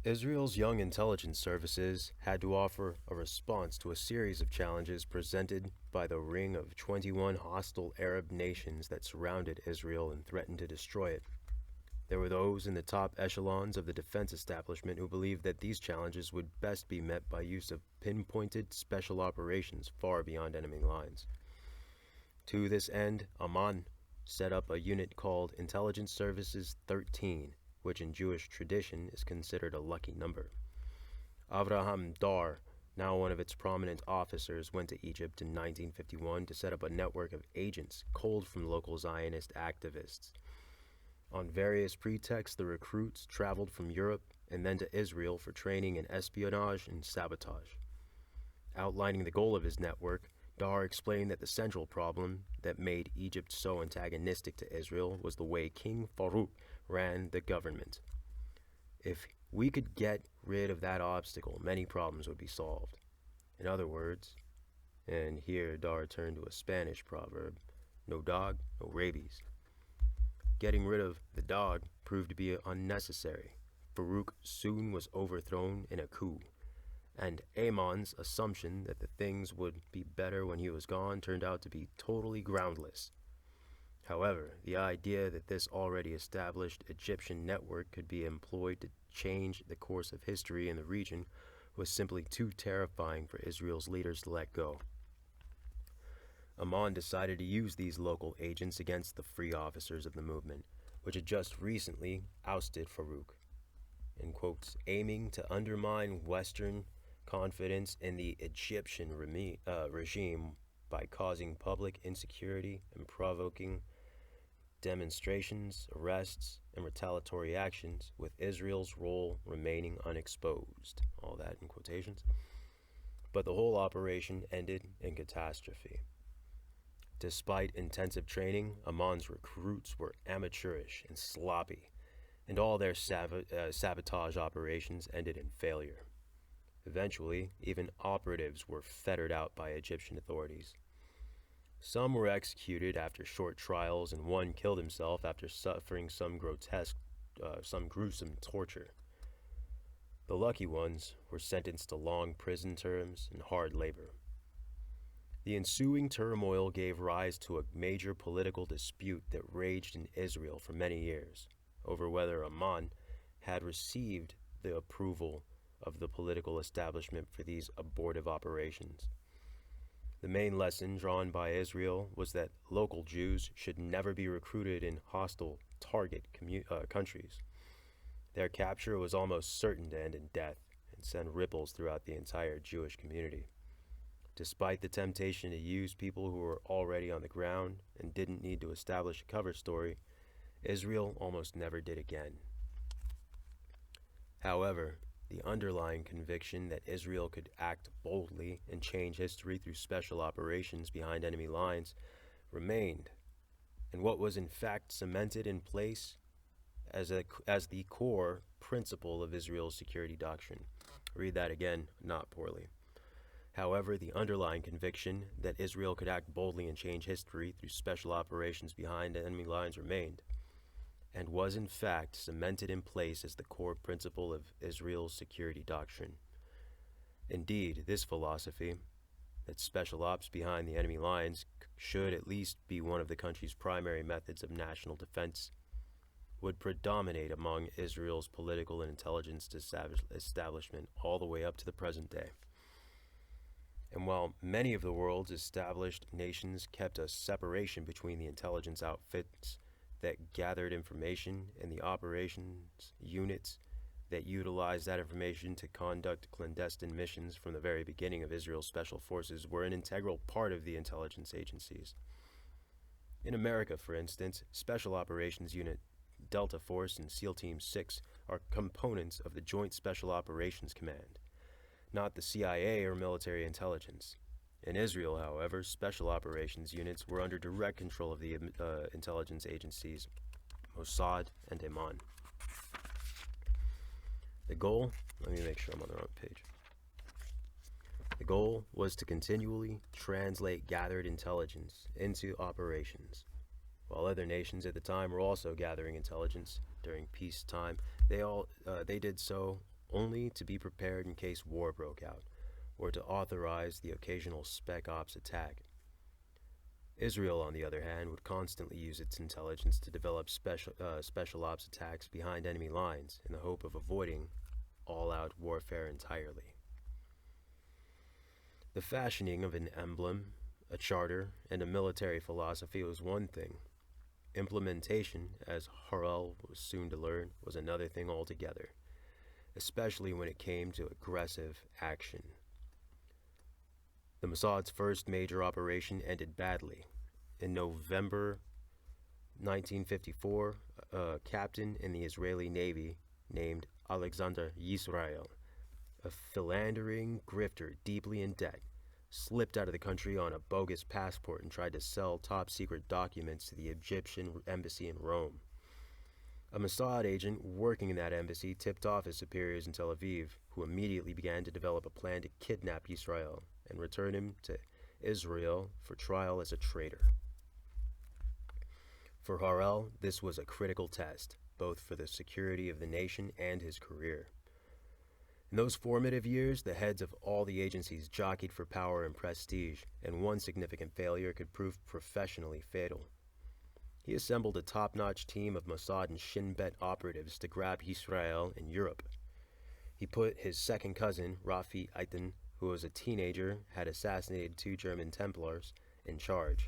Israel's young intelligence services had to offer a response to a series of challenges presented by the ring of 21 hostile Arab nations that surrounded Israel and threatened to destroy it. There were those in the top echelons of the defense establishment who believed that these challenges would best be met by use of pinpointed special operations far beyond enemy lines. To this end, Amman set up a unit called Intelligence Services 13, which in Jewish tradition is considered a lucky number. Avraham Dar, now one of its prominent officers, went to Egypt in 1951 to set up a network of agents culled from local Zionist activists. On various pretexts, the recruits traveled from Europe and then to Israel for training in espionage and sabotage. Outlining the goal of his network, Dar explained that the central problem that made Egypt so antagonistic to Israel was the way King Farouk ran the government. If we could get rid of that obstacle, many problems would be solved. In other words, and here Dar turned to a Spanish proverb, no dog, no rabies. Getting rid of the dog proved to be unnecessary. Farouk soon was overthrown in a coup, and Amon's assumption that the things would be better when he was gone turned out to be totally groundless. However, the idea that this already established Egyptian network could be employed to change the course of history in the region was simply too terrifying for Israel's leaders to let go. Amman decided to use these local agents against the free officers of the movement, which had just recently ousted Farouk, in quotes, aiming to undermine Western confidence in the Egyptian regime by causing public insecurity and provoking demonstrations, arrests, and retaliatory actions, with Israel's role remaining unexposed. All that in quotations. But the whole operation ended in catastrophe. Despite intensive training, Amman's recruits were amateurish and sloppy, and all their sabotage operations ended in failure. Eventually, even operatives were fettered out by Egyptian authorities. Some were executed after short trials, and one killed himself after suffering some gruesome torture. The lucky ones were sentenced to long prison terms and hard labor. The ensuing turmoil gave rise to a major political dispute that raged in Israel for many years over whether Amman had received the approval of the political establishment for these abortive operations. The main lesson drawn by Israel was that local Jews should never be recruited in hostile target countries. Their capture was almost certain to end in death and send ripples throughout the entire Jewish community. Despite the temptation to use people who were already on the ground and didn't need to establish a cover story, Israel almost never did again. However, the underlying conviction that Israel could act boldly and change history through special operations behind enemy lines remained, and what was in fact cemented in place as the core principle of Israel's security doctrine. Read that again, not poorly. However, the underlying conviction that Israel could act boldly and change history through special operations behind enemy lines remained, and was in fact cemented in place as the core principle of Israel's security doctrine. Indeed, this philosophy, that special ops behind the enemy lines should at least be one of the country's primary methods of national defense, would predominate among Israel's political and intelligence establishment all the way up to the present day. And while many of the world's established nations kept a separation between the intelligence outfits that gathered information and the operations units that utilized that information to conduct clandestine missions from the very beginning of Israel's special forces were an integral part of the intelligence agencies. In America, for instance, Special Operations Unit Delta Force and SEAL Team 6 are components of the Joint Special Operations Command, not the CIA or military intelligence. In Israel, however, special operations units were under direct control of the intelligence agencies Mossad and Amman. The goal, let me make sure I'm on the wrong page. The goal was to continually translate gathered intelligence into operations. While other nations at the time were also gathering intelligence during peacetime, they did so only to be prepared in case war broke out, or to authorize the occasional spec ops attack. Israel, on the other hand, would constantly use its intelligence to develop special ops attacks behind enemy lines in the hope of avoiding all-out warfare entirely. The fashioning of an emblem, a charter, and a military philosophy was one thing. Implementation, as Harel was soon to learn, was another thing altogether, especially when it came to aggressive action. The Mossad's first major operation ended badly. In November 1954, a captain in the Israeli Navy named Alexander Yisrael, a philandering grifter deeply in debt, slipped out of the country on a bogus passport and tried to sell top-secret documents to the Egyptian embassy in Rome. A Mossad agent working in that embassy tipped off his superiors in Tel Aviv, who immediately began to develop a plan to kidnap Yisrael and return him to Israel for trial as a traitor. For Harel, this was a critical test, both for the security of the nation and his career. In those formative years, the heads of all the agencies jockeyed for power and prestige, and one significant failure could prove professionally fatal. He assembled a top-notch team of Mossad and Shin Bet operatives to grab Yisrael in Europe. He put his second cousin, Rafi Eitan, who was a teenager, had assassinated 2 German Templars, in charge.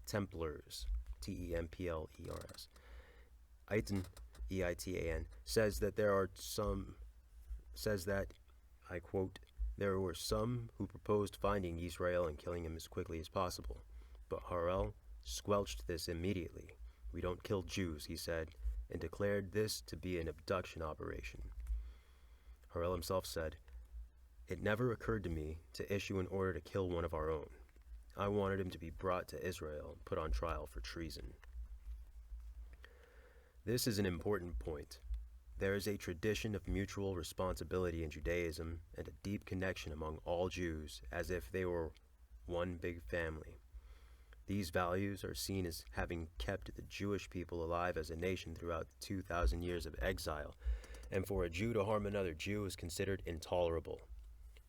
Templars, Templers. Eitan, E-I-T-A-N, says that, I quote, "There were some who proposed finding Yisrael and killing him as quickly as possible, but Harel squelched this immediately. We don't kill Jews," he said, and declared this to be an abduction operation. Harel himself said, "It never occurred to me to issue an order to kill one of our own. I wanted him to be brought to Israel and put on trial for treason." This is an important point. There is a tradition of mutual responsibility in Judaism and a deep connection among all Jews, as if they were one big family. These values are seen as having kept the Jewish people alive as a nation throughout 2,000 years of exile, and for a Jew to harm another Jew is considered intolerable.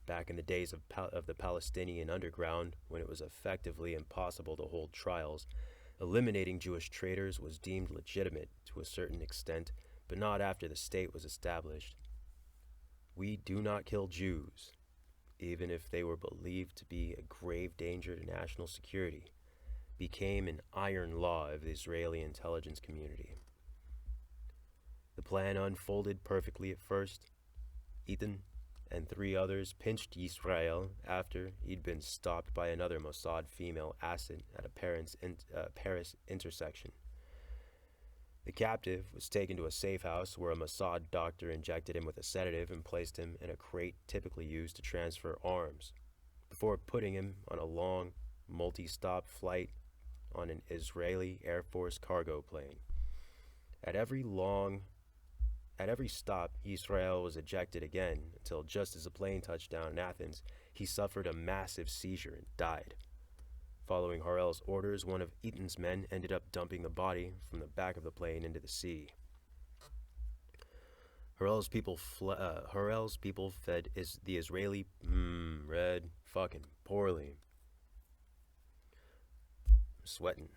Back in the days of the Palestinian underground, when it was effectively impossible to hold trials, eliminating Jewish traitors was deemed legitimate to a certain extent, but not after the state was established. We do not kill Jews, even if they were believed to be a grave danger to national security, became an iron law of the Israeli intelligence community. The plan unfolded perfectly at first. Eitan and 3 others pinched Yisrael after he'd been stopped by another Mossad female asset at a Paris intersection. The captive was taken to a safe house where a Mossad doctor injected him with a sedative and placed him in a crate typically used to transfer arms, before putting him on a long, multi-stop flight on an Israeli Air Force cargo plane. At every stop, Yisrael was ejected again until just as the plane touched down in Athens, he suffered a massive seizure and died. Following Harel's orders, one of Eitan's men ended up dumping the body from the back of the plane into the sea. Harel's people fed the Israeli read fucking poorly. I'm sweating.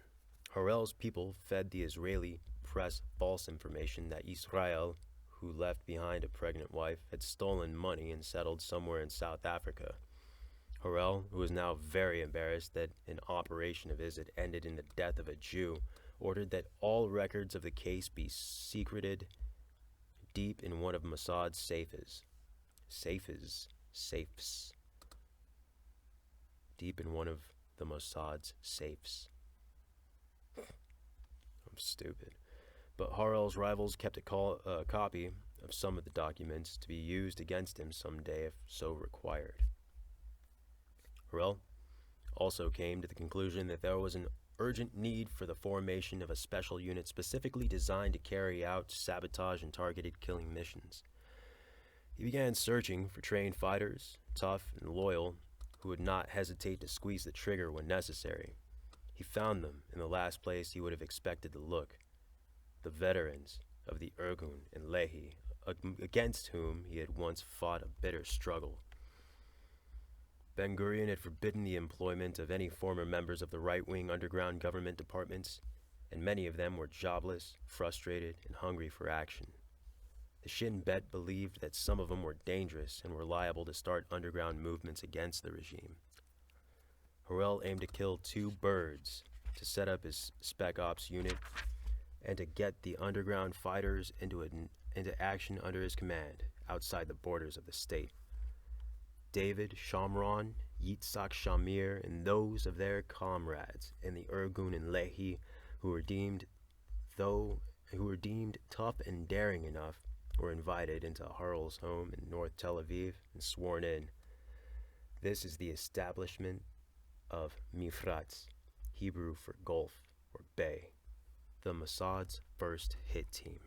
Harel's people fed the Israeli press false information that Yisrael, who left behind a pregnant wife, had stolen money and settled somewhere in South Africa. Harel, who was now very embarrassed that an operation of his had ended in the death of a Jew, ordered that all records of the case be secreted deep in one of Mossad's safes. Safes. Deep in one of the Mossad's safes. I'm stupid. But Harel's rivals kept a copy of some of the documents to be used against him someday if so required. Harel also came to the conclusion that there was an urgent need for the formation of a special unit specifically designed to carry out sabotage and targeted killing missions. He began searching for trained fighters, tough and loyal, who would not hesitate to squeeze the trigger when necessary. He found them in the last place he would have expected to look: the veterans of the Irgun and Lehi against whom he had once fought a bitter struggle. Ben-Gurion had forbidden the employment of any former members of the right-wing underground government departments, and many of them were jobless, frustrated, and hungry for action. The Shin Bet believed that some of them were dangerous and were liable to start underground movements against the regime. Harel aimed to kill 2 birds, to set up his Spec Ops unit, and to get the underground fighters into action under his command, outside the borders of the state. David, Shamron, Yitzhak Shamir, and those of their comrades in the Irgun and Lehi who were deemed tough and daring enough were invited into Harel's home in North Tel Aviv and sworn in. This is the establishment of Mifratz, Hebrew for Gulf or Bay, the Mossad's first hit team.